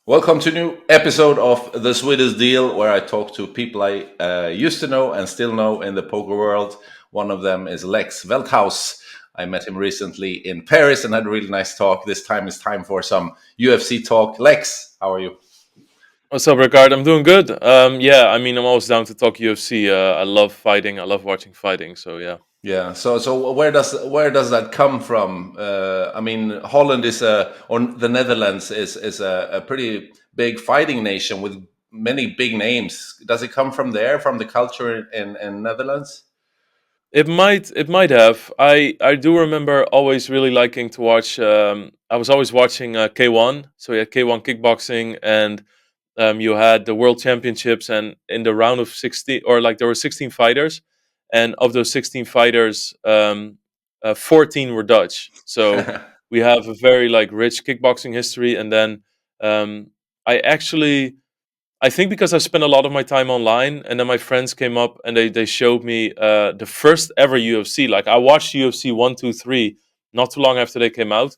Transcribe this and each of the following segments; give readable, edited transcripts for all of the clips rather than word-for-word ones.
Welcome to a new episode of The Sweetest Deal, where I talk to people I used to know and still know in the poker world. One of them is Lex Veldhuis. I met him recently in Paris and had a really nice talk. This time it's time for some UFC talk. Lex, how are you? What's up, Ricard? I'm doing good. I'm always down to talk UFC. I love fighting. I love watching fighting. So yeah. Yeah. So where does that come from? I mean, Holland is or the Netherlands is a pretty big fighting nation with many big names. Does it come from there, from the culture in Netherlands? It might have. I do remember always really liking to watch. I was always watching K1. So you had K1 kickboxing, and you had the World Championships. And in the round of 16, or like there were 16 fighters, and of those 16 fighters, 14 were Dutch. So we have a very like rich kickboxing history. And then I actually I think because I spent a lot of my time online, and then my friends came up and they showed me the first ever UFC. Like I watched UFC 1, 2, 3 not too long after they came out,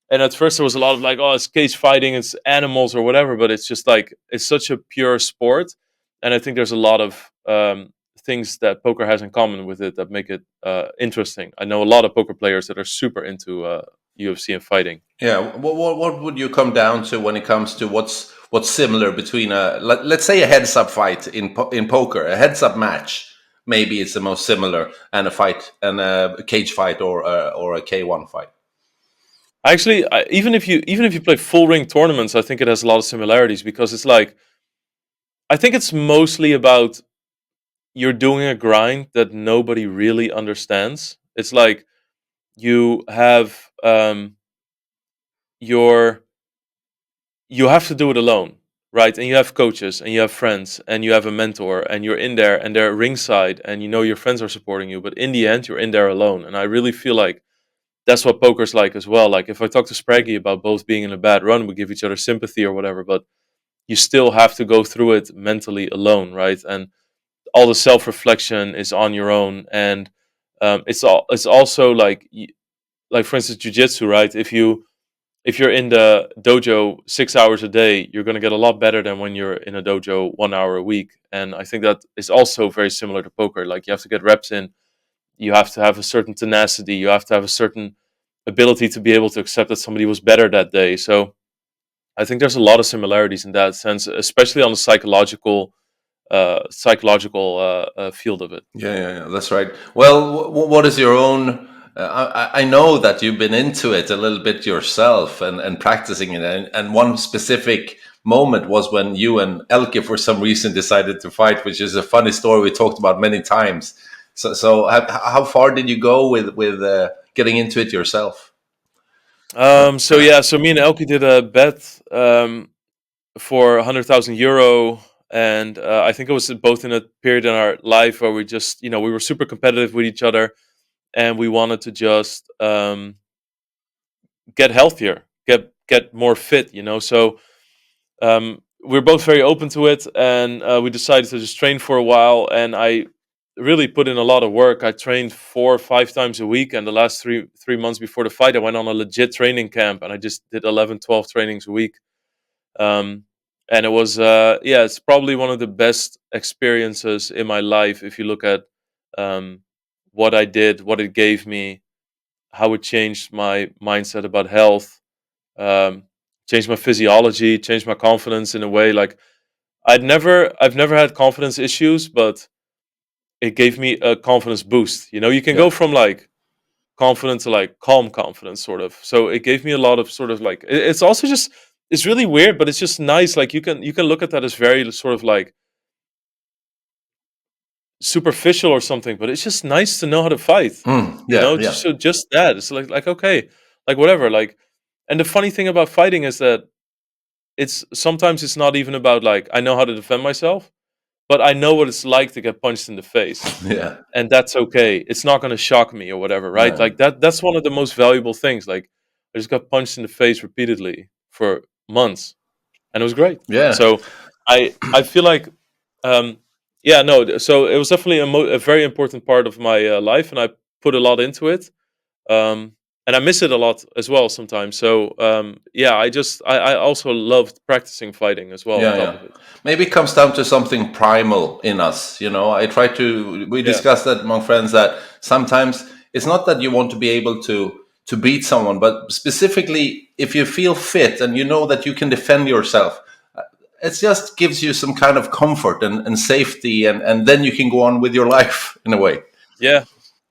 and at first there was a lot of like, oh, it's cage fighting, it's animals or whatever, but it's just like it's such a pure sport, and I think there's a lot of things that poker has in common with it that make it interesting. I know a lot of poker players that are super into UFC and fighting. Yeah, what would you come down to when it comes to what's similar between let's say a heads up fight in poker, a heads up match, maybe it's the most similar, and a cage fight or a K1 fight. Actually, even if you play full ring tournaments, I think it has a lot of similarities because it's like I think it's mostly about you're doing a grind that nobody really understands. It's like you have your you have to do it alone, right? And you have coaches and you have friends and you have a mentor and you're in there and they're ringside and you know your friends are supporting you, but in the end you're in there alone. And I really feel like that's what poker's like as well. Like if I talk to Spraggy about both being in a bad run, we give each other sympathy or whatever, but you still have to go through it mentally alone, right? And all the self reflection is on your own, and it's also like for instance jujitsu, right? If you're in the dojo 6 hours a day, you're going to get a lot better than when you're in a dojo 1 hour a week. And I think that is also very similar to poker. Like you have to get reps in, you have to have a certain tenacity, you have to have a certain ability to be able to accept that somebody was better that day. So I think there's a lot of similarities in that sense, especially on the psychological field of it. Yeah, that's right. Well, what is your own? I know that you've been into it a little bit yourself and practicing it. And one specific moment was when you and Elke, for some reason, decided to fight, which is a funny story we talked about many times. So how far did you go with getting into it yourself? So me and Elke did a bet for 100,000 euro, and I think it was both in a period in our life where we just, we were super competitive with each other, and we wanted to just get healthier, get more fit, So we're both very open to it, and we decided to just train for a while. And I really put in a lot of work. I trained 4 or 5 times a week, and the last three months before the fight, I went on a legit training camp, and I just did 11, 12 trainings a week. Um, and it was, it's probably one of the best experiences in my life if you look at um, what I did, what it gave me, how it changed my mindset about health, um, changed my physiology, changed my confidence in a way. Like I've never had confidence issues, but it gave me a confidence boost. You can Yeah. go from like confident to like calm confidence, sort of. So it gave me a lot of sort of like it's also just it's really weird, but it's just nice. Like you can look at that as very sort of like superficial or something, but it's just nice to know how to fight. Yeah, yeah. Just that it's like okay, like whatever. Like, and the funny thing about fighting is that it's sometimes it's not even about like I know how to defend myself, but I know what it's like to get punched in the face, Yeah. and that's okay. It's not going to shock me or whatever, right? No. Like that's one of the most valuable things. Like I just got punched in the face repeatedly for months, and it was great. Yeah. So I feel like um, yeah, no. So it was definitely a very important part of my life, and I put a lot into it. Um, and I miss it a lot as well sometimes. So yeah, I also loved practicing fighting as well on Yeah, top yeah. of it. Maybe it comes down to something primal in us. I try to. We Yeah, discussed that among friends that sometimes it's not that you want to be able to beat someone, but specifically if you feel fit and you know that you can defend yourself, it just gives you some kind of comfort and safety, and then you can go on with your life in a way. yeah.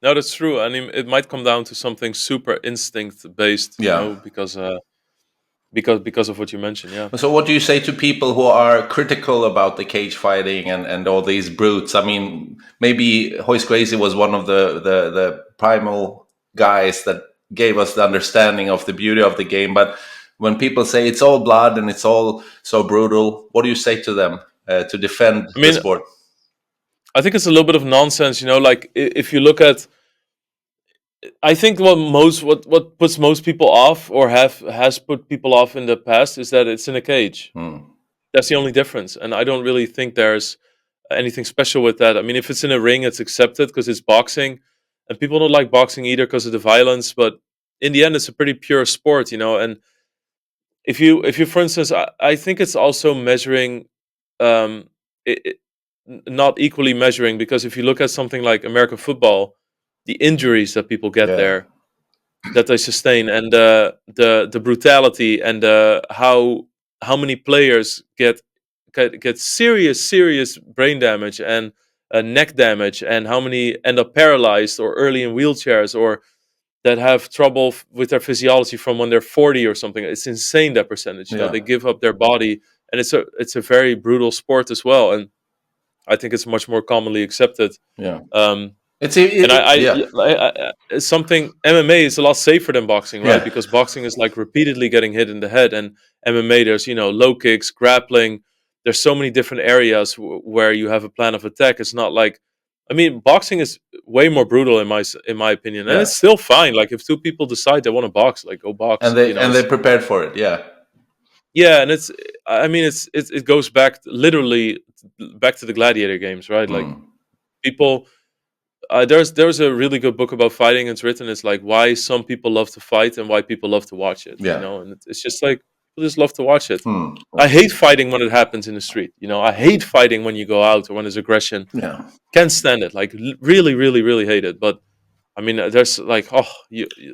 No, that's true. I mean, it might come down to something super instinct based, Yeah. because of what you mentioned. Yeah. So, what do you say to people who are critical about the cage fighting and all these brutes? I mean, maybe Hoist Gracie was one of the primal guys that gave us the understanding of the beauty of the game. But when people say it's all blood and it's all so brutal, what do you say to them to defend I the mean, sport? I think it's a little bit of nonsense. Like if you look at, I think what puts most people off, or has put people off in the past, is that it's in a cage. Hmm. That's the only difference, and I don't really think there's anything special with that. I mean, if it's in a ring, it's accepted because it's boxing, and people don't like boxing either because of the violence. But in the end, it's a pretty pure sport. And if you, for instance, I think it's also measuring, um, not equally measuring, because if you look at something like American football, the injuries that people get Yeah. there, that they sustain, and the brutality, and how many players get serious brain damage and neck damage, and how many end up paralyzed or early in wheelchairs, or that have trouble with their physiology from when they're 40 or something. It's insane, that percentage. Yeah. They give up their body, and it's a very brutal sport as well. And I think it's much more commonly accepted. Yeah. Um, and Yeah. something, MMA is a lot safer than boxing, right? Yeah. Because boxing is like repeatedly getting hit in the head, and MMA, there's low kicks, grappling. There's so many different areas where you have a plan of attack. It's not like, I mean, boxing is way more brutal in my opinion, and Yeah. it's still fine. Like if two people decide they want to box, like go box. And they prepared for it. Yeah. Yeah, and I mean, it goes back literally back to the gladiator games, right? Like Hmm. people, there's a really good book about fighting. It's written. It's like why some people love to fight and why people love to watch it. Yeah. And it's just like people just love to watch it. Hmm. I hate fighting when it happens in the street. I hate fighting when you go out or when there's aggression. Yeah. Can't stand it. Like really, really, really hate it. But I mean, there's like,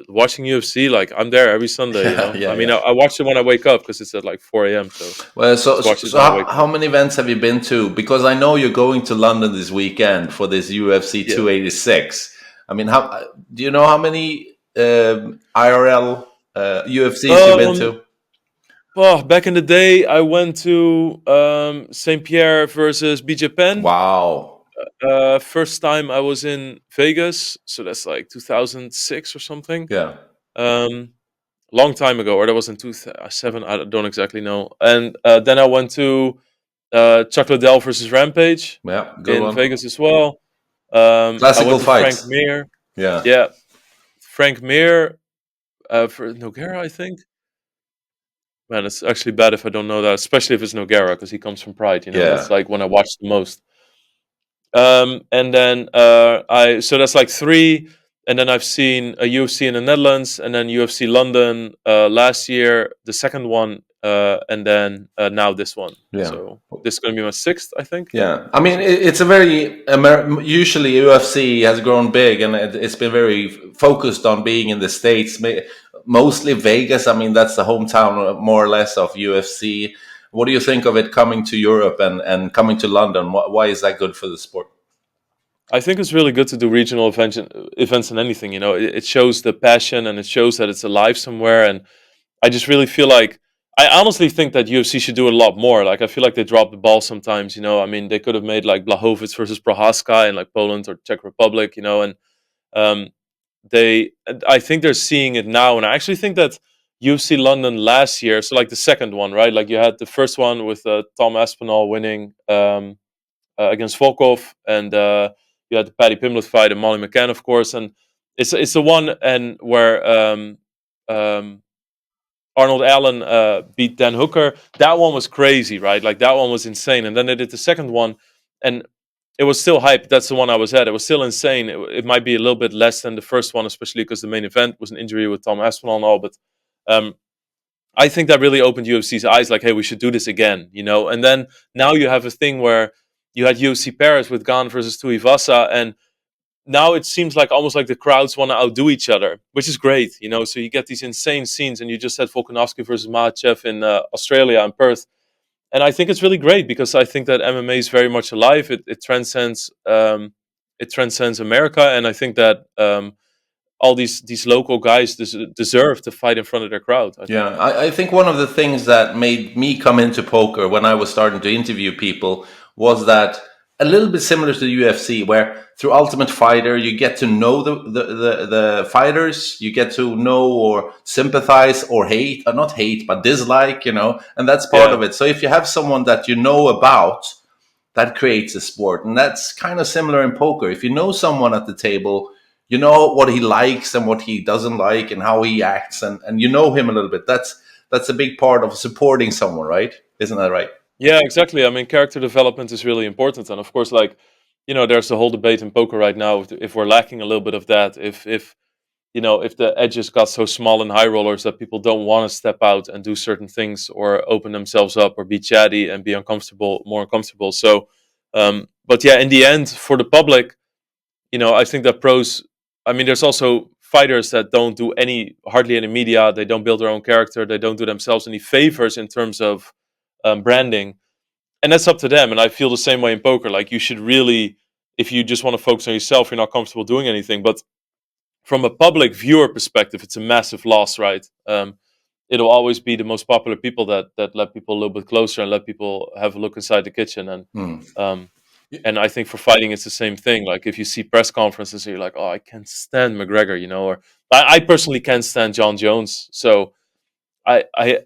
watching UFC. Like I'm there every Sunday. Yeah. Yeah. I mean, Yeah. I watch it when I wake up because it's at like 4 a.m. So Well, just watch it so when I wake how up. many events have you been to? Because I know you're going to London this weekend for this UFC Yeah. 286. I mean, how do you know how many IRL UFCs you've been Um, to? Well, back in the day, I went to St. Pierre versus BJ Penn. Wow. First time I was in Vegas, so that's like 2006 or something. Yeah. Um, Long time ago, or that was in 2007. I don't exactly know. And then I went to Chuck Liddell versus Rampage Yeah. Good in one. Vegas as well. I Classical went to Frank fights. Mir. Yeah. Yeah, Frank Mir for Noguera, I think. Man, it's actually bad if I don't know that, especially if it's Noguera, because he comes from Pride. That's Yeah. like when I watch the most. And then so that's like three, and then I've seen a UFC in the Netherlands, and then UFC London last year, the second one, and then now this one. Yeah. So this is going to be my sixth, I think. Yeah, Yeah, I mean, sixth. it's a very usually UFC has grown big and it's been very focused on being in the States, mostly Vegas. I mean, that's the hometown more or less of UFC. What do you think of it coming to Europe and coming to London? Why is that good for the sport? I think it's really good to do regional events and anything. It shows the passion, and it shows that it's alive somewhere. And I just really feel like, I honestly think that UFC should do a lot more. Like I feel like they drop the ball sometimes. I mean, they could have made like Blachowicz versus Prohaska in like Poland or Czech Republic. And um, I think they're seeing it now. And I actually think that UFC London last year, so like the second one, right? Like you had the first one with Tom Aspinall winning against Volkov, and you had the Paddy Pimblett fight and Molly McCann, of course. And it's the one and where um, Arnold Allen beat Dan Hooker. That one was crazy, right? Like that one was insane. And then they did the second one, and it was still hype. That's the one I was at. It was still insane. It might be a little bit less than the first one, especially because the main event was an injury with Tom Aspinall and all. But um, I think that really opened UFC's eyes. Like, hey, we should do this again, you know. And then now you have a thing where you had UFC Paris with Gane versus Tuivasa, and now it seems like almost like the crowds want to outdo each other, which is great, you know. So you get these insane scenes, and you just had Volkanovski versus Makhachev in Australia and Perth, and I think it's really great because I think that MMA is very much alive. It transcends America, and I think that all these local guys deserve to fight in front of their crowd. I think. Yeah, I think one of the things that made me come into poker when I was starting to interview people was that a little bit similar to the UFC, where through Ultimate Fighter you get to know the fighters, you get to know or sympathize or hate, or not hate but dislike, you know, and that's part Yeah, of it. So if you have someone that you know about, that creates a sport, and that's kind of similar in poker. If you know someone at the table, you know what he likes and what he doesn't like and how he acts, and you know him a little bit. That's a big part of supporting someone, right? Isn't that right? yeah, exactly. I mean, character development is really important, and of course, like, you know, there's the whole debate in poker right now if we're lacking a little bit of that. If you know, if the edges got so small in high rollers that people don't want to step out and do certain things or open themselves up or be chatty and be uncomfortable, more uncomfortable. So, but yeah, in the end, for the public, you know, I think that pros. I mean, there's also fighters that don't do hardly any media. They don't build their own character. They don't do themselves any favors in terms of branding, and that's up to them. And I feel the same way in poker. Like, you should really, if you just want to focus on yourself, you're not comfortable doing anything. But from a public viewer perspective, it's a massive loss, right? It'll always be the most popular people that let people a little bit closer and let people have a look inside the kitchen. Hmm. Um, and I think for fighting, it's the same thing. Like, if you see press conferences, you're like, oh, I can't stand McGregor, you know, or I personally can't stand John Jones. So I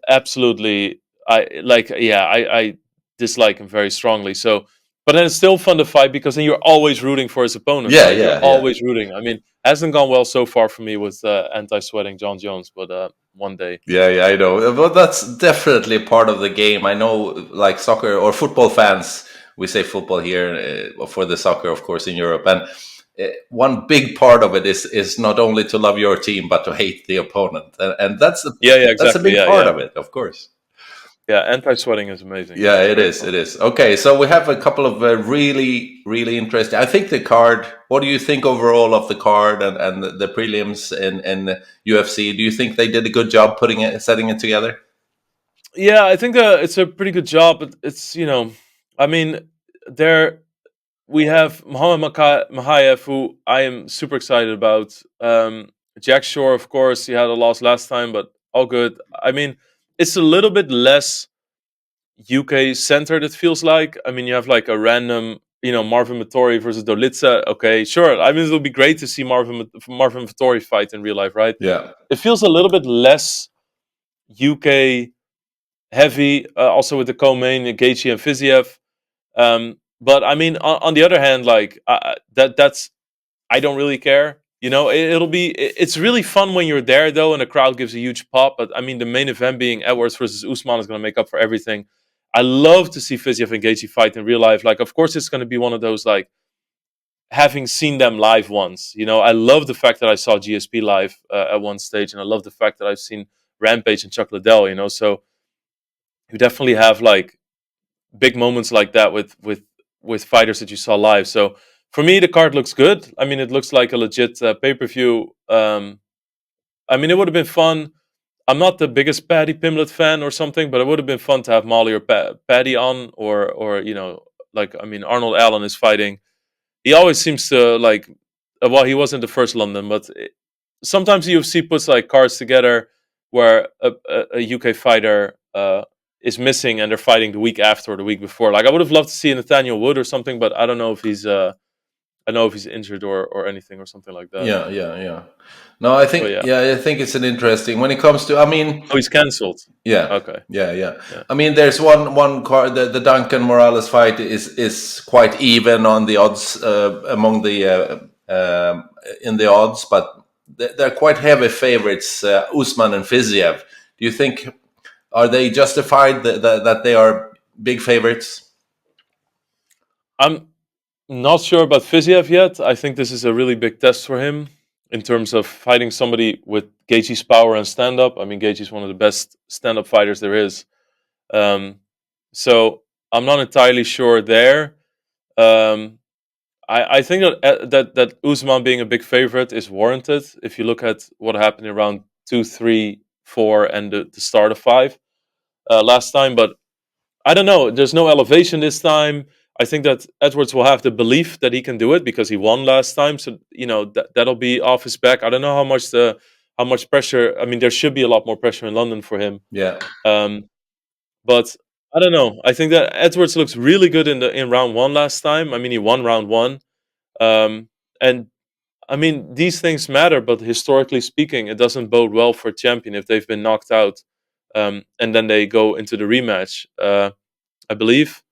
absolutely, I dislike him very strongly. So, but then it's still fun to fight because then you're always rooting for his opponent, Yeah, right? You're yeah, yeah. always rooting. I mean, hasn't gone well so far for me with anti-sweating John Jones, but one day. Yeah, yeah, I know. But that's definitely part of the game. I know, like soccer or football fans, we say football here for the soccer, of course, in Europe. And one big part of it is not only to love your team, but to hate the opponent. And Yeah, yeah, that's a exactly. big Yeah, part yeah, of it, of course. yeah. Anti-sweating is amazing. Yeah, Yeah, it's it very is. fun. It is. Okay, so we have a couple of really, really interesting. I think the card. What do you think overall of the card and the prelims in UFC? Do you think they did a good job putting it, setting it together? Yeah, I think it's a pretty good job. But it's, you know, I mean, there we have Muhammad Mahayev, who I am super excited about. Jack Shore, of course, he had a loss last time, but all good. I mean, it's a little bit less UK centered. It feels like. I mean, you have like a random, you know, Marvin Vettori versus Dolitza. Okay, sure. I mean, it'll be great to see Marvin Vettori fight in real life, right? Yeah. It feels a little bit less UK heavy. Also with the co-main Gaethje and Fiziev. But I mean, on the other hand, like that's I don't really care. You know, it's really fun when you're there though, and the crowd gives a huge pop. But I mean, the main event being Edwards versus Usman is going to make up for everything. I love to see Fiziev and Gaethje fight in real life. Like, of course, it's going to be one of those like having seen them live once. You know, I love the fact that I saw GSP live at one stage, and I love the fact that I've seen Rampage and Chuck Liddell. You know, so you definitely have like big moments like that with fighters that you saw live. So for me, the card looks good. I mean, it looks like a legit pay per view. I mean, it would have been fun. I'm not the biggest Paddy Pimblett fan or something, but it would have been fun to have Molly or Paddy on, or you know, like, I mean, Arnold Allen is fighting. He always seems to like. Well, he wasn't the first London, but sometimes the UFC puts like cards together where a UK fighter is missing and they're fighting the week after or the week before. Like, I would have loved to see Nathaniel Wood or something, but I don't know if he's I know if he's injured or anything or something like that. Yeah, yeah, yeah. No, I But think yeah, yeah, I think it's an interesting when it comes to. I mean, oh, he's cancelled. yeah, Okay, yeah, yeah. yeah, I mean, there's one card. The Duncan Morales fight is quite even on the odds among the in the odds, but they're quite heavy favorites. Usman and Fiziev. Do you think are they justified that they are big favorites? I'm. Not sure about Fiziev yet. I think this is a really big test for him in terms of fighting somebody with Gaethje's power and stand up. I mean, Gaethje's one of the best stand up fighters there is. Um, so I'm not entirely sure there. Um, I think that Usman being a big favorite is warranted if you look at what happened in round 2, 3, 4, and the start of 5 last time. But I don't know. There's no elevation this time. I think that Edwards will have the belief that he can do it because he won last time. So that'll be off his back. I don't know how much pressure. I mean, there should be a lot more pressure in London for him. Yeah, Um, but I don't know. I think that Edwards looks really good in round 1 last time. I mean, he won round 1. Um, and I mean, these things matter, but historically speaking, it doesn't bode well for a champion if they've been knocked out, and then they go into the rematch. I believe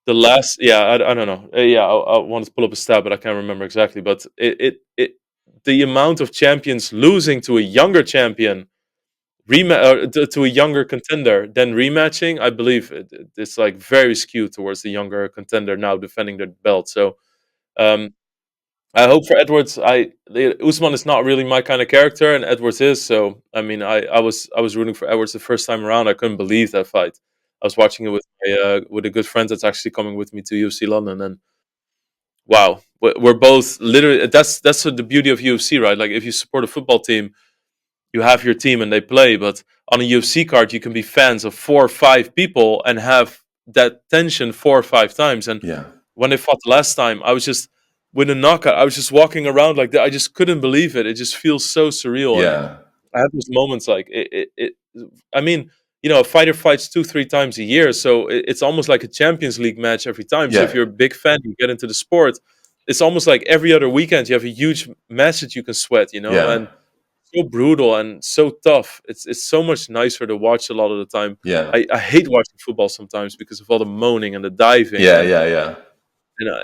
the last, yeah, I don't know. Yeah, I wanted to pull up a stat, but I can't remember exactly. But the amount of champions losing to a younger champion to a younger contender then rematching, I believe it's like very skewed towards the younger contender now defending their belt. So um, I hope for Edwards. Usman is not really my kind of character, and Edwards is. So I mean, I was rooting for Edwards the first time around. I couldn't believe that fight. I was watching it with a good friend that's actually coming with me to UFC London, and wow, we're both literally. That's the beauty of UFC, right? Like if you support a football team, you have your team and they play, but on a UFC card, you can be fans of 4 or 5 people and have that tension 4 or 5 times. And yeah, when they fought the last time, I was just with a knockout. I was just walking around like that. I just couldn't believe it. It just feels so surreal. And yeah, I had those moments like I mean, a fighter fights 2, 3 times a year, so it's almost like a Champions League match every time. So if yeah, you're a big fan, you get into the sport. It's almost like every other weekend you have a huge match that you can sweat, yeah, and so brutal and so tough. It's so much nicer to watch a lot of the time. yeah, I hate watching football sometimes because of all the moaning and the diving yeah, and yeah, yeah.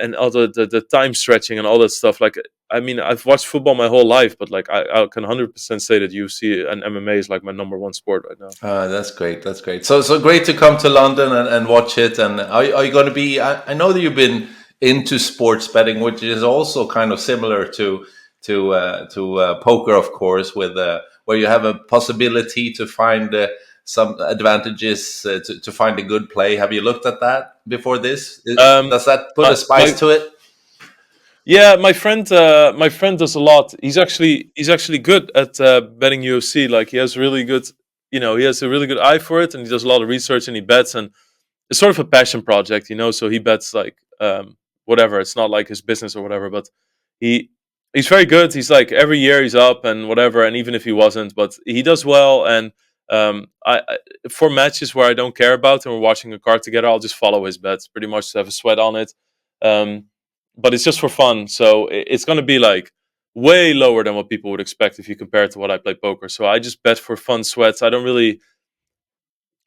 and all the time stretching and all that stuff. Like, I mean, I've watched football my whole life, but like I can 100% say that UFC and MMA is like my number one sport right now. That's great. That's great. So great to come to London and watch it. And are you going to be? I know that you've been into sports betting, which is also kind of similar to poker, of course, with where you have a possibility to find some advantages to find a good play. Have you looked at that before this? Um, Does that put a my spice my to it? Yeah, my friend does a lot. He's actually good at betting UFC. Like he has really good, he has a really good eye for it, and he does a lot of research and he bets, and it's sort of a passion project. So he bets like whatever. It's not like his business or whatever, but he he's very good. He's like every year he's up and whatever, and even if he wasn't, but he does well. And for matches where I don't care about and we're watching a card together, I'll just follow his bets pretty much to have a sweat on it. Um, but it's just for fun, so it's going to be like way lower than what people would expect if you compare it to what I play poker. So I just bet for fun sweats. I don't really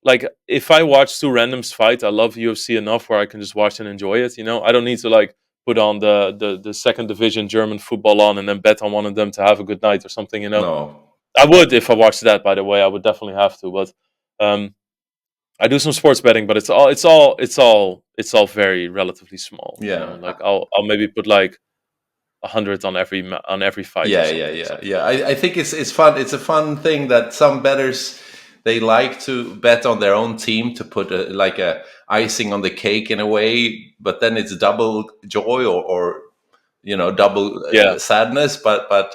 like if I watch two randoms fight. I love UFC enough where I can just watch and enjoy it. I don't need to like put on the second division German football on and then bet on one of them to have a good night or something. No. I would if I watched that. By the way, I would definitely have to. But um, I do some sports betting, but it's all very relatively small. Yeah. Like I'll maybe put like 100 on every fight or Yeah, yeah, something. yeah, So yeah. I think it's fun. It's a fun thing that some betters they like to bet on their own team to put like a icing on the cake in a way, but then it's double joy or double yeah, sadness. But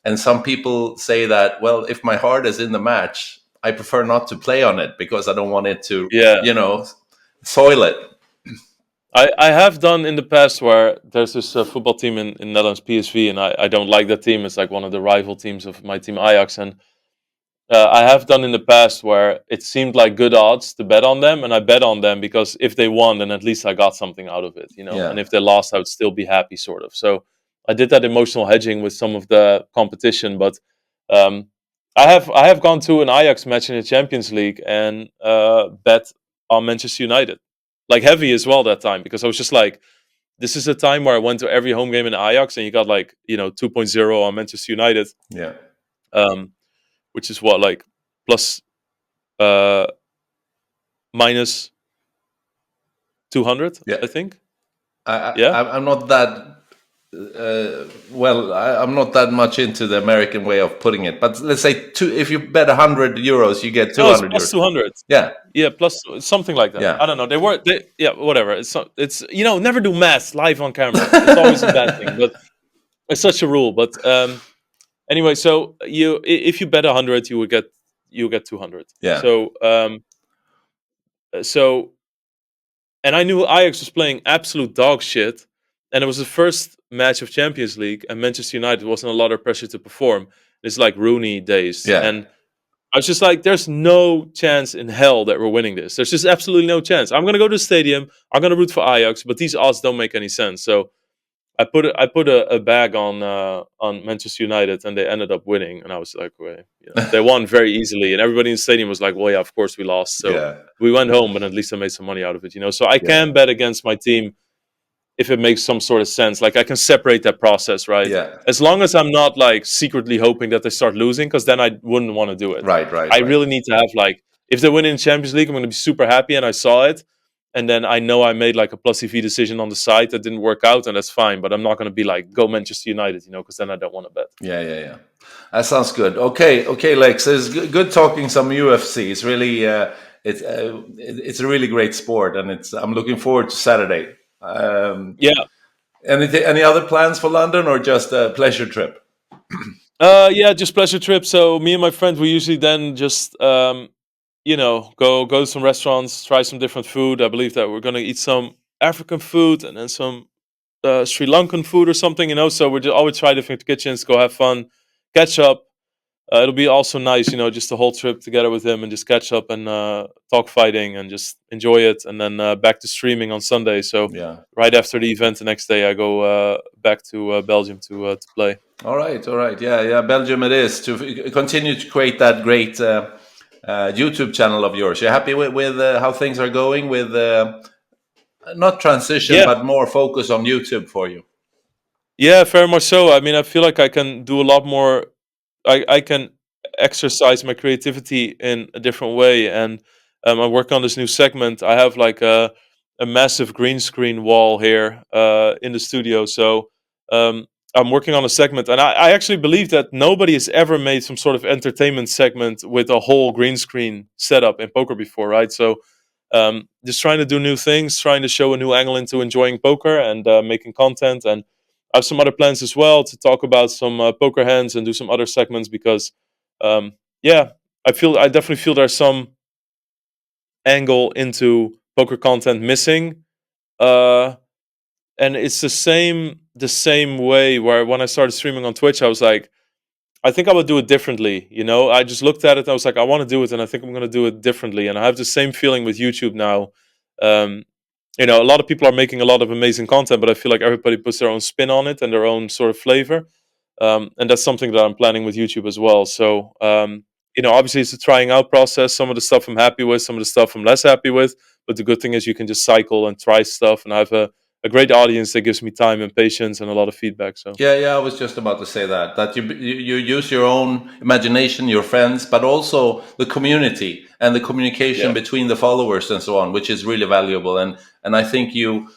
and some people say that well, if my heart is in the match, I prefer not to play on it because I don't want it to yeah. soil it. I have done in the past where there's this football team in Netherlands, PSV, and I don't like that team. It's like one of the rival teams of my team, Ajax. And I have done in the past where it seemed like good odds to bet on them, and I bet on them because if they won, then at least I got something out of it. And Yeah, if they lost, I would still be happy, sort of. So I did that emotional hedging with some of the competition, but um, I have gone to an Ajax match in the Champions League and bet on Manchester United, like heavy as well that time, because I was just like, this is a time where I went to every home game in Ajax, and you got like 2.0 on Manchester United. yeah, Um, which is what like plus minus 200, yeah, I think. Yeah. I'm not that I'm not that much into the American way of putting it, but let's say if you bet €100, you get No, it's €200. plus 200. Yeah, Yeah, plus something like that. yeah, I don't know. Yeah, whatever. It's never do math live on camera. It's always a bad thing, but it's such a rule. But anyway, so if you bet 100, you get 200. yeah, So and I knew Ajax was playing absolute dog shit, and it was the first match of Champions League, and Manchester United wasn't a lot of pressure to perform. It's like Rooney days, yeah. and I was just like, "There's no chance in hell that we're winning this. There's just absolutely no chance. I'm gonna go to the stadium. I'm gonna root for Ajax, but these odds don't make any sense." So I put a bag on Manchester United, and they ended up winning. And I was like, "Wait, they won very easily." And everybody in the stadium was like, "Well, yeah, of course we lost." So Yeah, we went home, but at least I made some money out of it. So I yeah, can bet against my team if it makes some sort of sense. Like I can separate that process, right? yeah. As long as I'm not like secretly hoping that they start losing, because then I wouldn't want to do it. Right, right, I right. really need to have like if they win in Champions League, I'm going to be super happy, and I saw it, and then I know I made like a plus EV decision on the side that didn't work out, and that's fine. But I'm not going to be like go Manchester United, because then I don't want to bet. Yeah, yeah, yeah. That sounds good. Okay, okay, Lex. It's good talking some UFC. It's really it's a really great sport, and I'm looking forward to Saturday. Yeah, Any other plans for London, or just a pleasure trip? yeah, just pleasure trip. So me and my friend, we usually then just go to some restaurants, try some different food. I believe that we're gonna eat some African food and then some Sri Lankan food or something. So we just always try different kitchens, go have fun, catch up. It'll be also nice, just the whole trip together with him and just catch up and talk fighting and just enjoy it. And then back to streaming on Sunday. So Yeah. right after the event the next day, I go back to Belgium to play. All right, all right. Yeah, yeah. Belgium it is to continue to create that great YouTube channel of yours. You're happy with how things are going with not transition, Yeah, but more focus on YouTube for you. yeah, very much so. I mean, I feel like I can do a lot more. I can exercise my creativity in a different way, and I work on this new segment. I have like a massive green screen wall here in the studio, so I'm working on a segment, and I actually believe that nobody has ever made some sort of entertainment segment with a whole green screen setup in poker before, right? So just trying to do new things, trying to show a new angle into enjoying poker and making content. And I have some other plans as well to talk about some poker hands and do some other segments because, yeah, I definitely feel there's some angle into poker content missing. Uh, and it's the same way where when I started streaming on Twitch, I was like, I think I would do it differently. I just looked at it and I was like, I want to do it, and I think I'm going to do it differently. And I have the same feeling with YouTube now. Um, a lot of people are making a lot of amazing content, but I feel like everybody puts their own spin on it and their own sort of flavor. And that's something that I'm planning with YouTube as well. So, obviously it's a trying out process. Some of the stuff I'm happy with, some of the stuff I'm less happy with. But the good thing is you can just cycle and try stuff, and I have a great audience that gives me time and patience and a lot of feedback. So. Yeah, yeah, I was just about to say that you use your own imagination, your friends, but also the community and the communication Yeah. between the followers and so on, which is really valuable. And I think you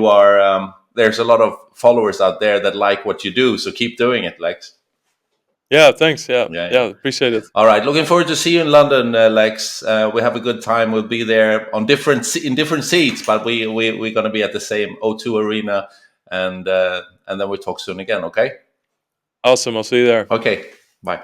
are there's a lot of followers out there that like what you do, so keep doing it, Lex. Yeah, thanks. Yeah, Yeah, yeah, yeah. appreciate it. All right, looking forward to see you in London, Lex. We have a good time. We'll be there on in different seats, but we're going to be at the same O2 Arena, and then we'll talk soon again. Okay. Awesome. I'll see you there. Okay. Bye.